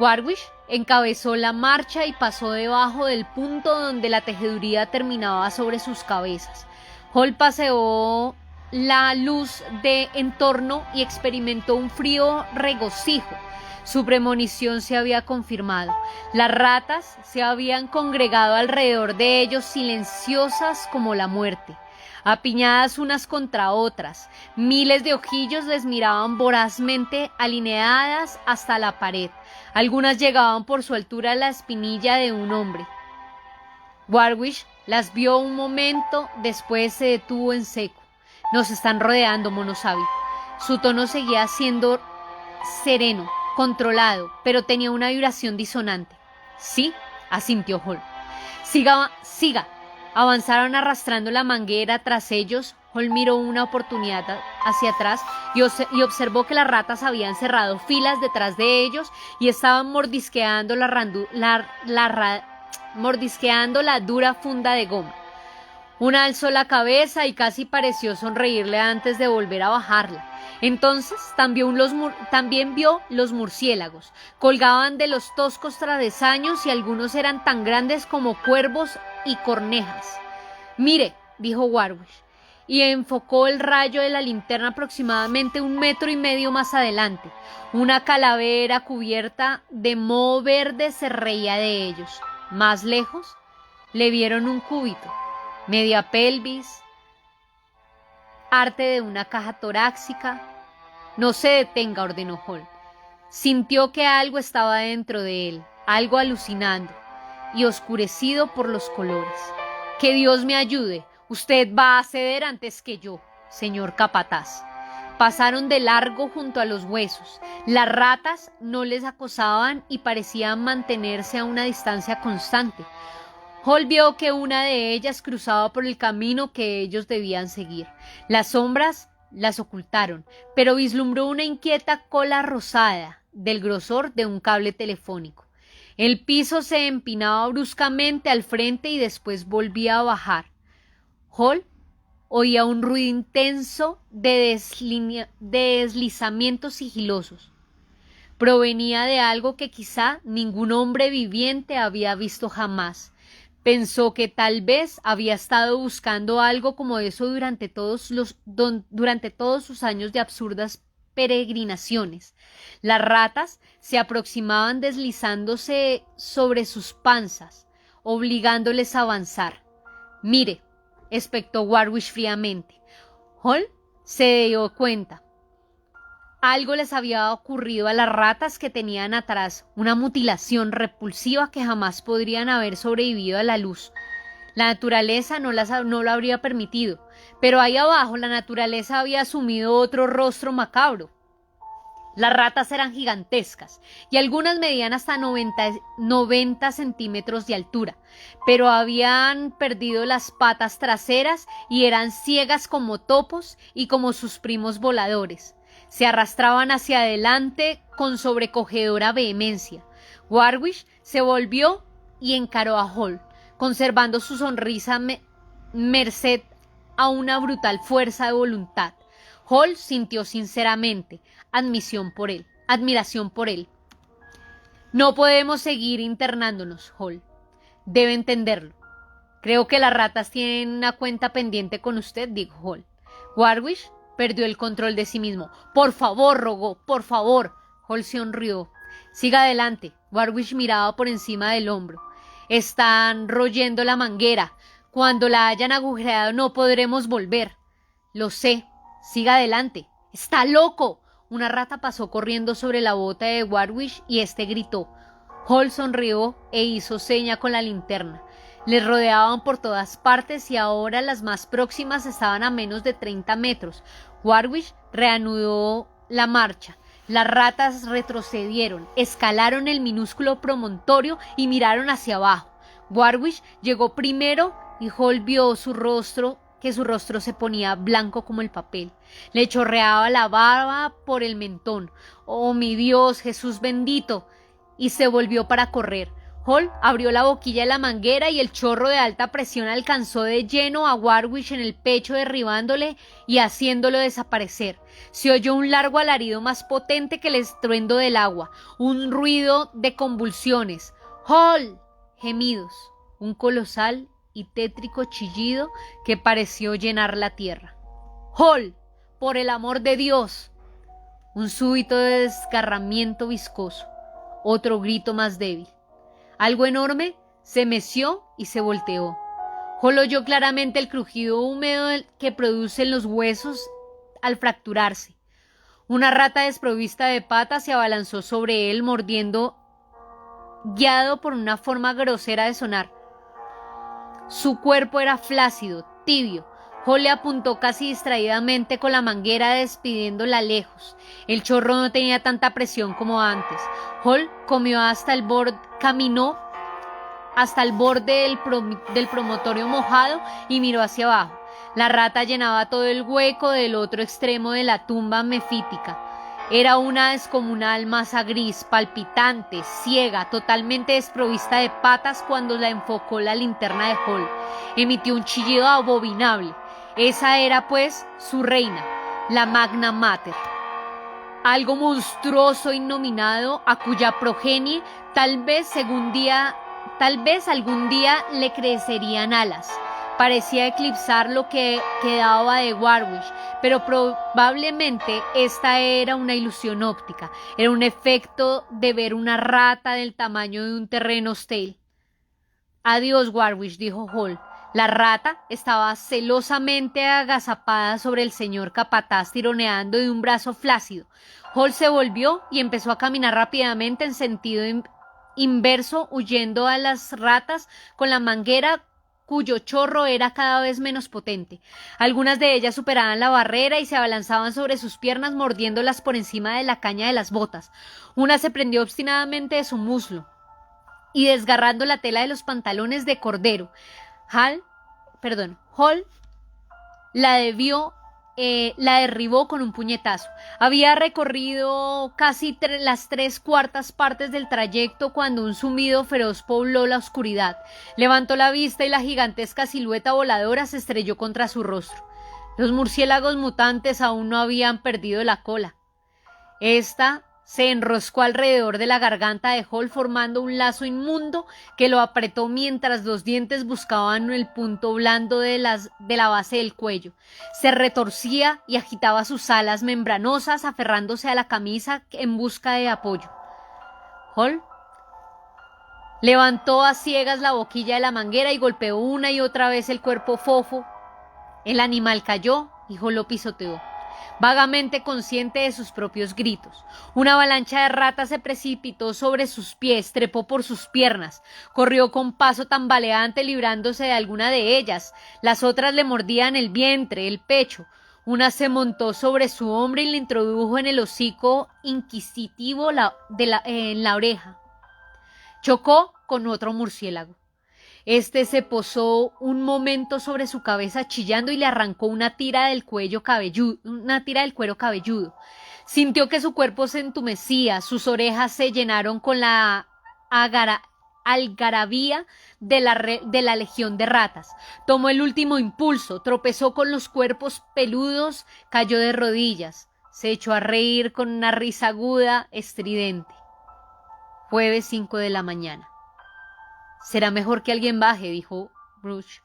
Warwick encabezó la marcha y pasó debajo del punto donde la tejeduría terminaba sobre sus cabezas. Hall paseó la luz de entorno y experimentó un frío regocijo. Su premonición se había confirmado. Las ratas se habían congregado alrededor de ellos silenciosas como la muerte, apiñadas unas contra otras. Miles de ojillos les miraban vorazmente, alineadas hasta la pared. Algunas llegaban por su altura a la espinilla de un hombre. Warwick las vio un momento, después se detuvo en seco. Nos están rodeando, mono sabio. Su tono seguía siendo sereno, controlado, pero tenía una vibración disonante. Sí, asintió Hall. Siga. Avanzaron arrastrando la manguera tras ellos. Hall miró una oportunidad hacia atrás y observó que las ratas habían cerrado filas detrás de ellos y estaban mordisqueando mordisqueando la dura funda de goma. Una alzó la cabeza y casi pareció sonreírle antes de volver a bajarla. Entonces también vio los murciélagos. Colgaban de los toscos travesaños y algunos eran tan grandes como cuervos y cornejas. Mire, dijo Warwick, y enfocó el rayo de la linterna aproximadamente 1,5 metros más adelante. Una calavera cubierta de moho verde se reía de ellos. Más lejos, le vieron un cúbito, media pelvis, arte de una caja torácica. No se detenga, ordenó Hall. Sintió que algo estaba dentro de él, algo alucinando y oscurecido por los colores. Que Dios me ayude. Usted va a ceder antes que yo, señor capataz. Pasaron de largo junto a los huesos. Las ratas no les acosaban y parecían mantenerse a una distancia constante. Hall vio que una de ellas cruzaba por el camino que ellos debían seguir. Las sombras las ocultaron, pero vislumbró una inquieta cola rosada del grosor de un cable telefónico. El piso se empinaba bruscamente al frente y después volvía a bajar. Hall oía un ruido intenso de deslizamientos sigilosos. Provenía de algo que quizá ningún hombre viviente había visto jamás. Pensó que tal vez había estado buscando algo como eso durante todos sus años de absurdas peregrinaciones. Las ratas se aproximaban deslizándose sobre sus panzas, obligándoles a avanzar. Mire, espectó Warwick fríamente. Hall se dio cuenta. Algo les había ocurrido a las ratas que tenían atrás, una mutilación repulsiva que jamás podrían haber sobrevivido a la luz. La naturaleza no lo habría permitido, pero ahí abajo la naturaleza había asumido otro rostro macabro. Las ratas eran gigantescas y algunas medían hasta 90 centímetros de altura, pero habían perdido las patas traseras y eran ciegas como topos y como sus primos voladores. Se arrastraban hacia adelante con sobrecogedora vehemencia. Warwick se volvió y encaró a Hall, conservando su sonrisa merced a una brutal fuerza de voluntad. Hall sintió sinceramente admiración por él. No podemos seguir internándonos, Hall. Debe entenderlo. Creo que las ratas tienen una cuenta pendiente con usted, dijo Hall. Warwick perdió el control de sí mismo. Por favor, rogó, por favor. Hall se sonrió. Siga adelante. Warwick miraba por encima del hombro. Están royendo la manguera. Cuando la hayan agujereado no podremos volver. Lo sé. Siga adelante. ¡Está loco! Una rata pasó corriendo sobre la bota de Warwick y este gritó. Hall sonrió e hizo seña con la linterna. Les rodeaban por todas partes y ahora las más próximas estaban a menos de 30 metros. Warwick reanudó la marcha. Las ratas retrocedieron, escalaron el minúsculo promontorio y miraron hacia abajo. Warwick llegó primero y Hall vio que su rostro se ponía blanco como el papel. Le chorreaba la baba por el mentón. ¡Oh, mi Dios, Jesús bendito! Y se volvió para correr. Hall abrió la boquilla de la manguera y el chorro de alta presión alcanzó de lleno a Warwick en el pecho, derribándole y haciéndolo desaparecer. Se oyó un largo alarido más potente que el estruendo del agua, un ruido de convulsiones. ¡Hall! Gemidos, un colosal y tétrico chillido que pareció llenar la tierra. ¡Hall! ¡Por el amor de Dios! Un súbito desgarramiento viscoso, otro grito más débil. Algo enorme se meció y se volteó. Hall oyó claramente el crujido húmedo que producen los huesos al fracturarse. Una rata desprovista de patas se abalanzó sobre él, mordiendo, guiado por una forma grosera de sonar. Su cuerpo era flácido, tibio. Hall le apuntó casi distraídamente con la manguera, despidiéndola lejos. El chorro no tenía tanta presión como antes. Hall caminó hasta el borde del promontorio mojado y miró hacia abajo. La rata llenaba todo el hueco del otro extremo de la tumba mefítica. Era una descomunal masa gris, palpitante, ciega, totalmente desprovista de patas cuando la enfocó la linterna de Hall. Emitió un chillido abominable. Esa era, pues, su reina, la Magna Mater. Algo monstruoso innominado a cuya progenie tal vez algún día le crecerían alas. Parecía eclipsar lo que quedaba de Warwick, pero probablemente esta era una ilusión óptica. Era un efecto de ver una rata del tamaño de un terreno hostil. Adiós, Warwick, dijo Hall. La rata estaba celosamente agazapada sobre el señor capataz, tironeando de un brazo flácido. Hall se volvió y empezó a caminar rápidamente en sentido inverso, huyendo a las ratas con la manguera, cuyo chorro era cada vez menos potente. Algunas de ellas superaban la barrera y se abalanzaban sobre sus piernas, mordiéndolas por encima de la caña de las botas. Una se prendió obstinadamente de su muslo y desgarrando la tela de los pantalones de cordero. Hall la derribó con un puñetazo. Había recorrido casi las 3/4 partes del trayecto cuando un zumbido feroz pobló la oscuridad. Levantó la vista y la gigantesca silueta voladora se estrelló contra su rostro. Los murciélagos mutantes aún no habían perdido la cola. Esta se enroscó alrededor de la garganta de Hall, formando un lazo inmundo que lo apretó mientras los dientes buscaban el punto blando de la base del cuello. Se retorcía y agitaba sus alas membranosas, aferrándose a la camisa en busca de apoyo. Hall levantó a ciegas la boquilla de la manguera y golpeó una y otra vez el cuerpo fofo. El animal cayó y Hall lo pisoteó. vagamente consciente de sus propios gritos. Una avalancha de ratas se precipitó sobre sus pies, trepó por sus piernas, corrió con paso tambaleante librándose de alguna de ellas. Las otras le mordían el vientre, el pecho. Una se montó sobre su hombro y le introdujo en el hocico inquisitivo en la oreja. Chocó con otro murciélago. Este se posó un momento sobre su cabeza chillando y le arrancó una tira del cuero cabelludo. Sintió que su cuerpo se entumecía, sus orejas se llenaron con la algarabía de la legión de ratas. Tomó el último impulso, tropezó con los cuerpos peludos, cayó de rodillas, se echó a reír con una risa aguda, estridente. Jueves 5 de la mañana. Será mejor que alguien baje, dijo Bruce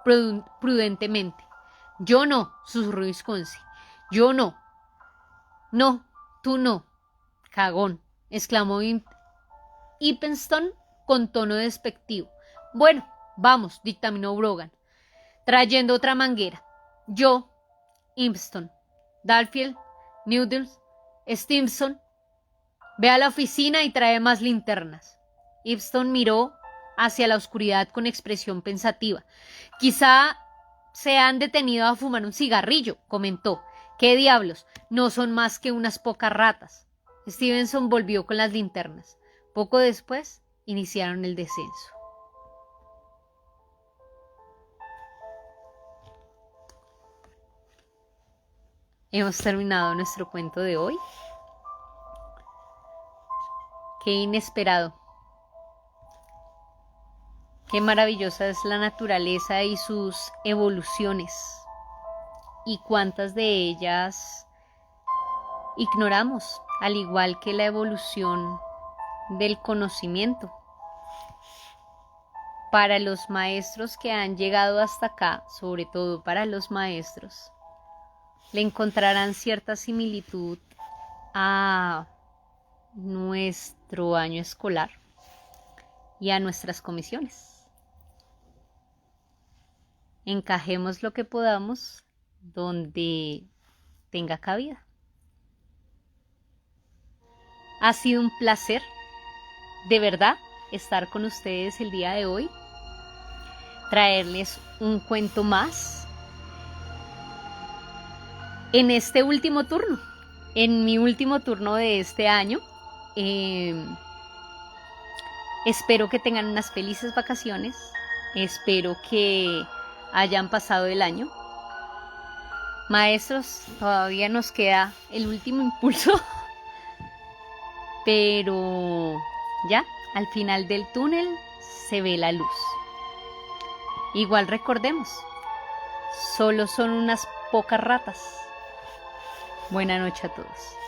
prudentemente. Yo no, susurró Wisconsin. Yo no. No, tú no. Cagón, exclamó Ipenston con tono despectivo. Bueno, vamos, dictaminó Brogan, trayendo otra manguera. Yo, Ipenston, Darfield, Noodles, Stimson, ve a la oficina y trae más linternas. Ipenston miró hacia la oscuridad con expresión pensativa. Quizá se han detenido a fumar un cigarrillo, comentó. ¿Qué diablos? No son más que unas pocas ratas. Stevenson volvió con las linternas. Poco después, iniciaron el descenso. Hemos terminado nuestro cuento de hoy. Qué inesperado. Qué maravillosa es la naturaleza y sus evoluciones. Y cuántas de ellas ignoramos, al igual que la evolución del conocimiento. Para los maestros que han llegado hasta acá, sobre todo para los maestros, le encontrarán cierta similitud a nuestro año escolar y a nuestras comisiones. Encajemos lo que podamos donde tenga cabida. Ha sido un placer, de verdad, estar con ustedes el día de hoy, traerles un cuento más en este último turno, en mi último turno de este año. Espero que tengan unas felices vacaciones, espero que hayan pasado el año. Maestros, todavía nos queda el último impulso, pero ya, al final del túnel se ve la luz. Igual recordemos, solo son unas pocas ratas. Buena noche a todos.